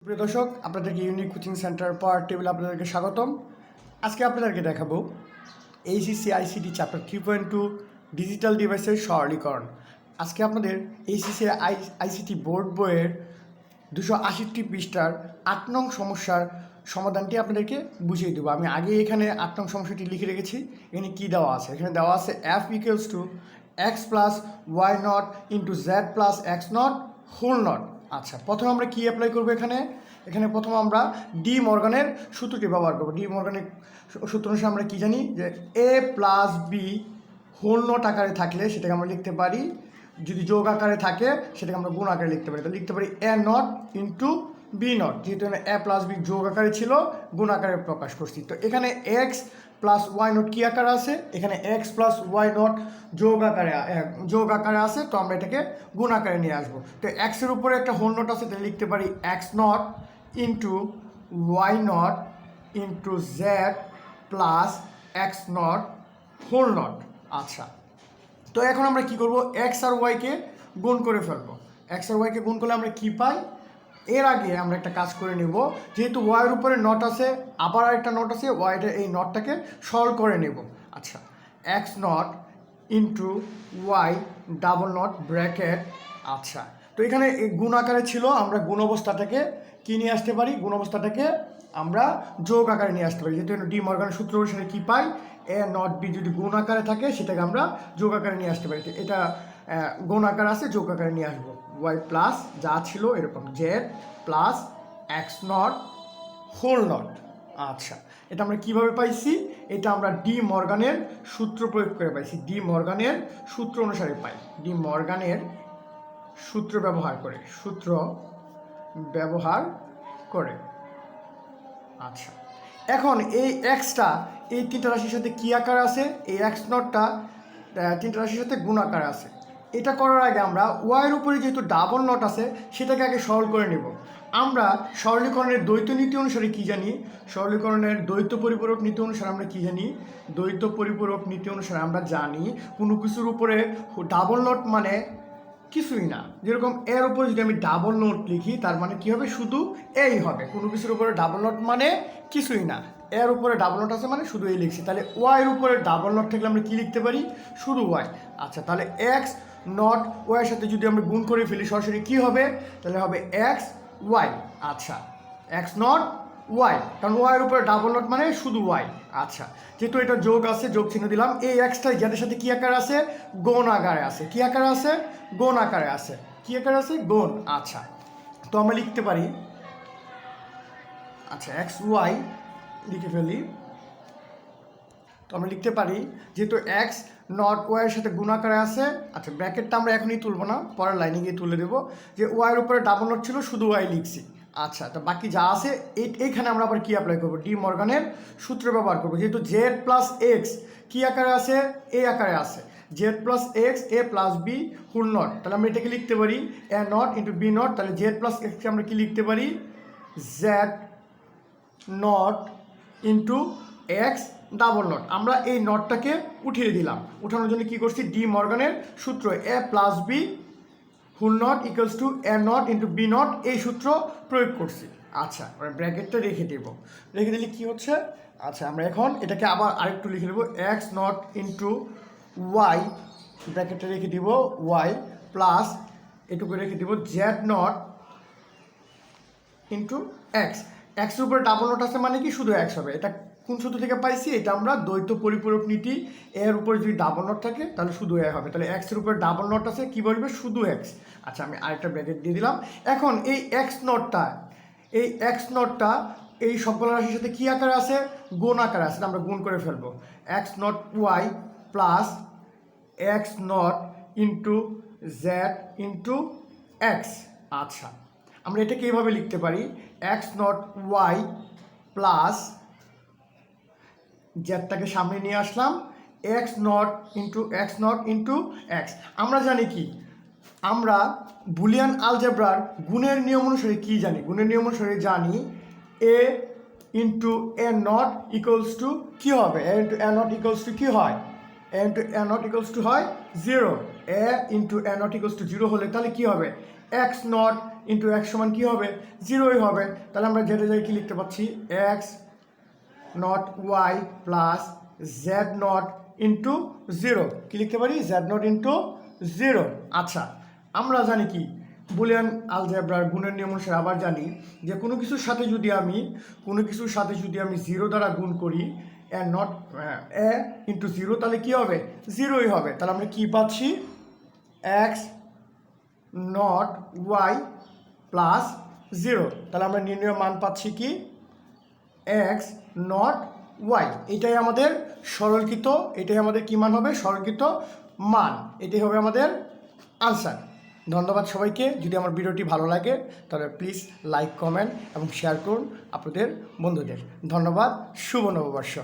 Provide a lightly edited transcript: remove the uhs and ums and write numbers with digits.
প্রিয় দর্শক, আপনাদেরকে ইউনিক কোচিং সেন্টার পাওয়ার টেবিলে আপনাদেরকে স্বাগতম। আজকে আপনাদেরকে দেখাবো এইচএসসি আইসিটি চ্যাপ্টার 3.2 ডিজিটাল ডিভাইসের সরলীকরণ। আজকে আপনাদের এইচএসসি আইসিটি বোর্ড বইয়ের 268 পৃষ্ঠার 8 নং সমস্যার সমাধানটি আপনাদেরকে বুঝিয়ে দেবো। আমি আগে এখানে 8 নং সমস্যাটি লিখে রেখেছি। এখানে কী দেওয়া আছে? এখানে দেওয়া আছে f equals to x plus y not into z plus x not whole not. আচ্ছা, প্রথমে আমরা কী অ্যাপ্লাই করবো? এখানে প্রথমে আমরা ডি মর্গানের সূত্রটি ব্যবহার করবো। ডি মর্গানের সূত্র অনুসারে আমরা কী জানি যে এ প্লাস বি হোল নট আকারে থাকলে সেটাকে আমরা লিখতে পারি, যদি যোগ আকারে থাকে সেটাকে আমরা গুণ আকারে লিখতে পারি। তো লিখতে পারি a not into B not, যেহেতু এখানে এ প্লাস বি যোগ আকারে ছিল, গুণ আকারে প্রকাশ করছি। তো এখানে এক্স প্লাস ওয়াই নট কী আকারে আছে? এখানে এক্স প্লাস ওয়াই নট যোগ আকারে আছে, তো আমরা এটাকে গুণ আকারে নিয়ে আসবো। তো এক্সের উপরে একটা হোল নট আছে, তাহলে লিখতে পারি x not into y not into z plus x not whole not. আচ্ছা, তো এখন আমরা কি করব? এক্স আর ওয়াইকে গুণ করে ফেলবো। এক্স আর ওয়াইকে গুণ করলে আমরা কি পাই? এর আগে আমরা একটা কাজ করে নেব, যেহেতু ওয়াইয়ের উপরে নট আছে, আবার একটা নট আছে, ওয়াইটা এই নটটাকে সলভ করে নেব। আচ্ছা, x not into y double not bracket. আচ্ছা, তো এখানে গুণ আকারে ছিল, আমরা গুণ অবস্থাটাকে কী নিয়ে আসতে পারি? গুণ অবস্থাটাকে আমরা যোগ আকারে নিয়ে আসতে পারি। যেহেতু ডি মর্গানের সূত্র অনুসারে কী পাই? এ নট বি যদি গুণ আকারে থাকে সেটাকে আমরা যোগ আকারে নিয়ে আসতে পারি। এটা গুণ আকার আছে, যোগ আকারে নিয়ে আসবো। ওয়াই প্লাস যা ছিল এরকম z plus x not whole not. আচ্ছা, এটা আমরা কিভাবে পাইছি? এটা আমরা ডি মর্গানের সূত্র প্রয়োগ করে পাইছি। ডি মর্গানের সূত্র অনুসারে পাই, ডি মর্গানের সূত্র ব্যবহার করে। আচ্ছা, এখন এই এক্সটা এই তিনটা রাশির সাথে কী আকার আছে? এই এক্স নটটা তিনটা রাশির সাথে গুণ আকারে আছে। এটা করার আগে আমরা ওয়াইয়ের উপরে যেহেতু ডাবল নট আছে সেটাকে আগে সরল করে নেব। আমরা সরলীকরণের দ্বৈত নীতি অনুসারে কী জানি? সরলীকরণের দ্বৈত পরিপূরক নীতি অনুসারে আমরা কী জানি? দ্বৈত পরিপূরক নীতি অনুসারে আমরা জানি কোনো কিছুর উপরে ডাবল নট মানে কিছুই না। যেরকম এর উপরে যদি আমি ডাবল নোট লিখি, তার মানে কী হবে? শুধু এই হবে। কোনো কিছুর উপরে ডাবল নোট মানে কিছুই না। এর উপরে ডাবল নোট আছে মানে শুধু এই লিখছি। তাহলে ওয়াইয়ের উপরে ডাবল নোট থাকলে আমরা কী লিখতে পারি? শুধু ওয়াই। আচ্ছা, তাহলে এক্স নট ওয়াইয়ের সাথে যদি আমরা গুণ করে ফেলি সরাসরি কী হবে? তাহলে হবে এক্স ওয়াই। আচ্ছা, এক্স নট ওয়াই, কারণ ওয়াইয়ের উপরে ডাবল নট মানে শুধু ওয়াই। আচ্ছা, যেহেতু এটা যোগ আছে, যোগ চিহ্ন দিলাম। এই এক্সটাই যাদের সাথে কী আকারে আছে? গুণ আকারে আছে। কী আকারে আছে? গুণ আকারে আছে। কী আকারে আছে? গুণ। আচ্ছা, তো আমরা লিখতে পারি, আচ্ছা এক্স ওয়াই লিখে ফেলি। তো আমরা লিখতে পারি যেহেতু এক্স নট ওয়াইয়ের সাথে গুণ আকারে আছে। আচ্ছা, ব্র্যাকেটটা আমরা এখনই তুলব না, পরের লাইনে গিয়ে তুলে দেবো। যে ওয়াইয়ের উপরে ডাবল নট ছিল, শুধু ওয়াই লিখছি। আচ্ছা, তো বাকি যা আছে এইখানে আমরা আবার কী অ্যাপ্লাই করবো? ডি মর্গানের সূত্র ব্যবহার করবো। যেহেতু জেড প্লাস এক্স কী আকারে আছে? এ আকারে আছে। Z plus x a plus B whole not, তাহলে আমরা এটাকে লিখতে পারি a not into B not. তাহলে জেড প্লাস এক্সকে আমরা কী লিখতে পারি? Z not into x double not. আমরা এই নটটাকে উঠিয়ে দিলাম। উঠানোর জন্য কী করছি? ডি মর্গানের সূত্র A plus B whole not equals to A not into B not, এই সূত্র প্রয়োগ করছি। আচ্ছা, আমরা ব্র্যাকেটটা রেখে দেব। রেখে দিলে কী হচ্ছে? আচ্ছা, আমরা এখন এটাকে আবার আরেকটু লিখে নেব। এক্স নট ইন্টু ওয়াই, ব্র্যাকেটটা রেখে দিব, ওয়াই প্লাস এটুকু রেখে দিব জেড নট ইন্টু এক্স। এক্সের উপরে ডাবল নট আছে মানে কি? শুধু এক্স হবে। এটা কোন সূত্র থেকে পাইছি? এটা আমরা দ্বৈত পরিপূরক নীতি। এর উপরে যদি ডাবল নট থাকে তাহলে শুধু এ হবে। তাহলে এক্সের উপরে ডাবল নট আছে, কী বলবে? শুধু এক্স। আচ্ছা, আমি আরেকটা ব্র্যাকেট দিয়ে দিলাম। এখন এই এক্স নটটা এই সবগুলো রাশির সাথে কী আকারে আছে? গুণ আকারে আছে। আমরা গুণ করে ফেলবো। X not Y plus x not into z into x. আচ্ছা, আমরা এটাকে এইভাবে লিখতে পারি, এক্স নট ওয়াই প্লাস জেডটাকে সামনে নিয়ে আসলাম, এক্স নট ইন্টু এক্স। আমরা জানি কি? আমরা বুলিয়ান আলজেব্রার গুণের নিয়ম অনুসারে কী জানি? গুণের নিয়ম অনুসারে জানি A into A not equals to কী হবে? A into A not equals to কী হয়? A into A not equals to হয় 0। A into A not equals to 0 হলে তাহলে কী হবে? এক্স নট ইন্টু এক্স সমান কী হবে, জিরোই হবে। তাহলে আমরা জেডে যাই কী লিখতে পাচ্ছি, x not Y plus Z not into zero, কী লিখতে পারি, জেড নট ইন্টু জিরো। আচ্ছা, আমরা জানি কি বুলিয়ান আলজেব্রার গুণের নিয়ম অনুসারে আবার জানি যে কোনো কিছুর সাথে যদি আমি জিরো দ্বারা গুণ করি, a not a into zero, তাহলে কী হবে, জিরোই হবে। তাহলে আমরা কী পাচ্ছি, x not Y plus zero. তাহলে আমরা নির্ণয় মান পাচ্ছি কি, এক্স নট ওয়াই। এটাই আমাদের সরলীকৃত, এটাই আমাদের কী মান হবে, সরলীকৃত মান। এটাই হবে আমাদের আনসার। ধন্যবাদ সবাইকে। যদি আমার ভিডিওটি ভালো লাগে তাহলে প্লিজ লাইক, কমেন্ট এবং শেয়ার করুন আপনাদের বন্ধুদের। ধন্যবাদ। শুভ নববর্ষ।